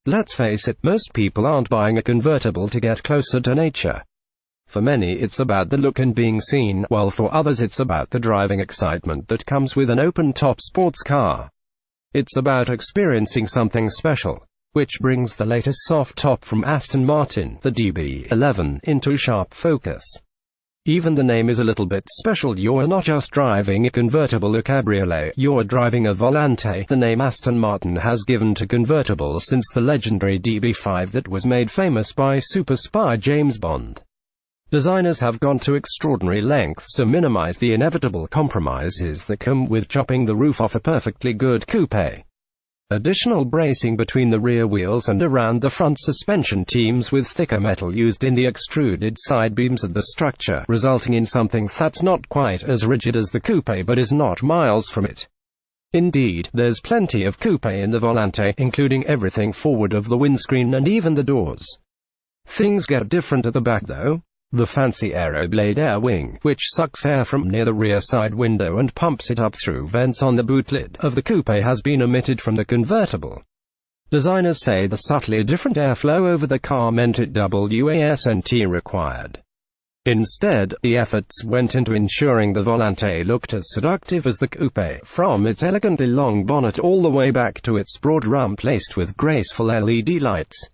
Let's face it, most people aren't buying a convertible to get closer to nature. For many it's about the look and being seen, while for others it's about the driving excitement that comes with an open-top sports car. It's about experiencing something special. Which brings the latest soft top from Aston Martin, the DB11, into sharp focus. Even the name is a little bit special. You're not just driving a convertible or cabriolet, you're driving a Volante, the name Aston Martin has given to convertibles since the legendary DB5 that was made famous by super spy James Bond. Designers have gone to extraordinary lengths to minimize the inevitable compromises that come with chopping the roof off a perfectly good coupe. Additional bracing between the rear wheels and around the front suspension teams with thicker metal used in the extruded side beams of the structure, resulting in something that's not quite as rigid as the coupe but is not miles from it. Indeed, there's plenty of coupe in the Volante, including everything forward of the windscreen and even the doors. Things get different at the back though. The fancy Aeroblade air wing, which sucks air from near the rear side window and pumps it up through vents on the boot lid of the coupe, has been omitted from the convertible. Designers say the subtly different airflow over the car meant it wasn't required. Instead, the efforts went into ensuring the Volante looked as seductive as the coupe, from its elegantly long bonnet all the way back to its broad rump laced with graceful LED lights.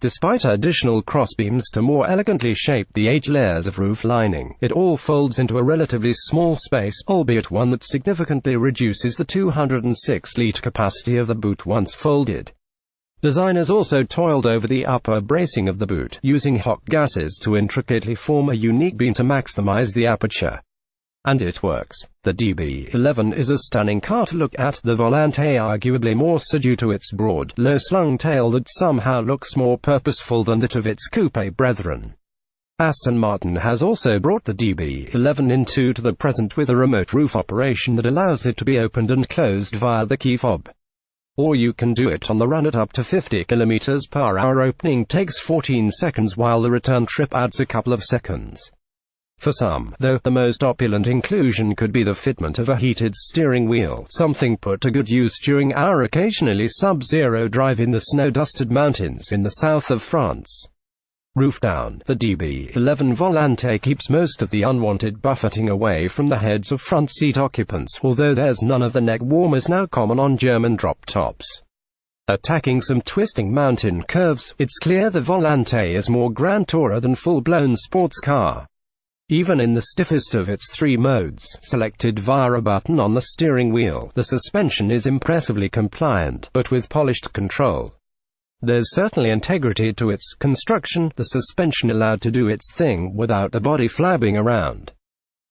Despite additional crossbeams to more elegantly shape the 8 layers of roof lining, it all folds into a relatively small space, albeit one that significantly reduces the 206-litre capacity of the boot once folded. Designers also toiled over the upper bracing of the boot, using hot gases to intricately form a unique beam to maximize the aperture. And it works. The DB11 is a stunning car to look at, the Volante arguably more so due to its broad, low-slung tail that somehow looks more purposeful than that of its coupe brethren. Aston Martin has also brought the DB11 into the present with a remote roof operation that allows it to be opened and closed via the key fob. Or you can do it on the run at up to 50 km/h. Opening takes 14 seconds while the return trip adds a couple of seconds. For some, though, the most opulent inclusion could be the fitment of a heated steering wheel, something put to good use during our occasionally sub-zero drive in the snow-dusted mountains in the south of France. Roof down, the DB11 Volante keeps most of the unwanted buffeting away from the heads of front seat occupants, although there's none of the neck warmers now common on German drop tops. Attacking some twisting mountain curves, it's clear the Volante is more grand tourer than full-blown sports car. Even in the stiffest of its 3 modes, selected via a button on the steering wheel, the suspension is impressively compliant, but with polished control. There's certainly integrity to its construction, the suspension allowed to do its thing without the body flabbing around.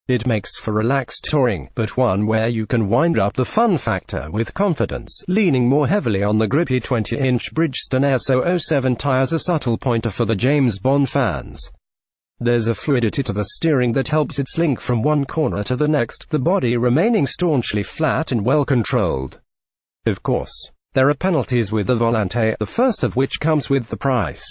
It makes for relaxed touring, but one where you can wind up the fun factor with confidence, leaning more heavily on the grippy 20-inch Bridgestone Airso 07 tires, a subtle pointer for the James Bond fans. There's a fluidity to the steering that helps it slink from one corner to the next, the body remaining staunchly flat and well controlled. Of course, there are penalties with the Volante, the first of which comes with the price.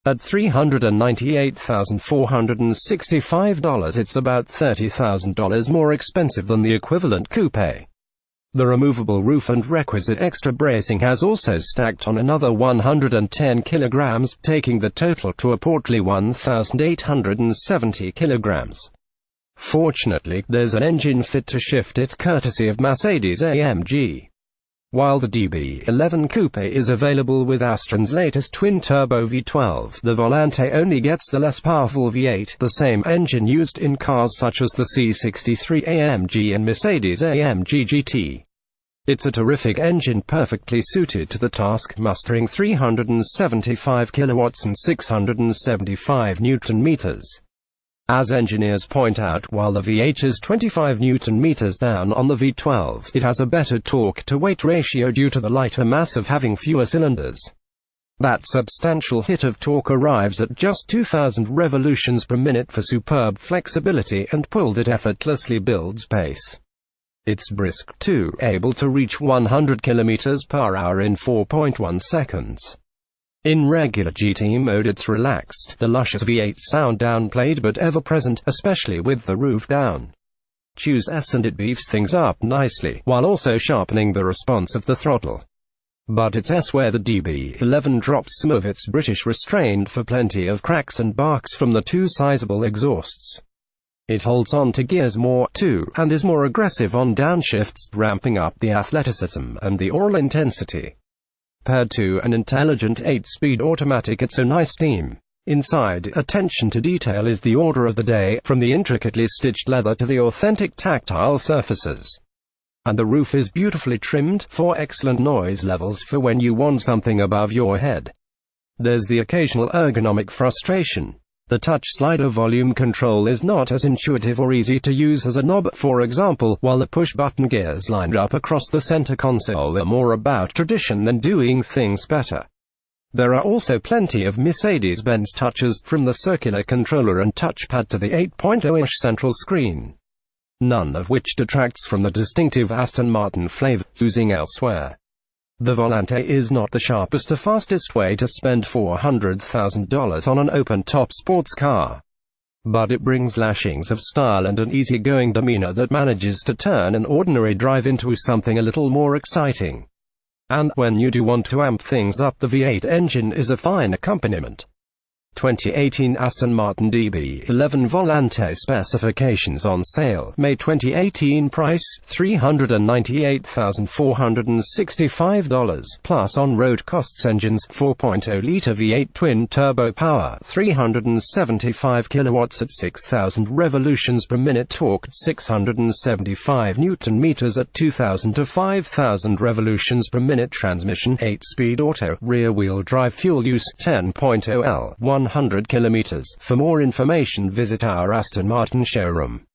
At $398,465, it's about $30,000 more expensive than the equivalent coupe. The removable roof and requisite extra bracing has also stacked on another 110 kilograms, taking the total to a portly 1,870 kilograms. Fortunately, there's an engine fit to shift it courtesy of Mercedes-AMG. While the DB11 Coupe is available with Aston's latest twin-turbo V12, the Volante only gets the less powerful V8, the same engine used in cars such as the C63 AMG and Mercedes-AMG GT. It's a terrific engine perfectly suited to the task, mustering 375 kilowatts and 675 Nm. As engineers point out, while the V8 is 25 Nm down on the V12, it has a better torque-to-weight ratio due to the lighter mass of having fewer cylinders. That substantial hit of torque arrives at just 2,000 revolutions per minute for superb flexibility, and pulled it effortlessly builds pace. It's brisk, too, able to reach 100 km/h in 4.1 seconds. In regular GT mode it's relaxed, the luscious V8 sound downplayed but ever-present, especially with the roof down. Choose S and it beefs things up nicely, while also sharpening the response of the throttle. But it's S where the DB11 drops some of its British restraint for plenty of cracks and barks from the two sizable exhausts. It holds on to gears more, too, and is more aggressive on downshifts, ramping up the athleticism and the oral intensity. Paired to an intelligent 8-speed automatic, it's a nice team. Inside, attention to detail is the order of the day, from the intricately stitched leather to the authentic tactile surfaces. And the roof is beautifully trimmed, for excellent noise levels for when you want something above your head. There's the occasional ergonomic frustration. The touch slider volume control is not as intuitive or easy to use as a knob, for example, while the push-button gears lined up across the center console are more about tradition than doing things better. There are also plenty of Mercedes-Benz touches, from the circular controller and touchpad to the 8.0-inch central screen. None of which detracts from the distinctive Aston Martin flavor oozing elsewhere. The Volante is not the sharpest or fastest way to spend $400,000 on an open-top sports car. But it brings lashings of style and an easygoing demeanor that manages to turn an ordinary drive into something a little more exciting. And when you do want to amp things up, the V8 engine is a fine accompaniment. 2018 Aston Martin DB11 Volante specifications on sale. May 2018 price, $398,465, plus on-road costs. Engines, 4.0-litre V8 twin-turbo power, 375 kilowatts at 6,000 revolutions per minute. Torque, 675 Newton-meters at 2,000 to 5,000 revolutions per minute. Transmission, 8-speed auto. Rear-wheel drive. Fuel use, 10.0 L, 100 kilometers. For more information, visit our Aston Martin showroom.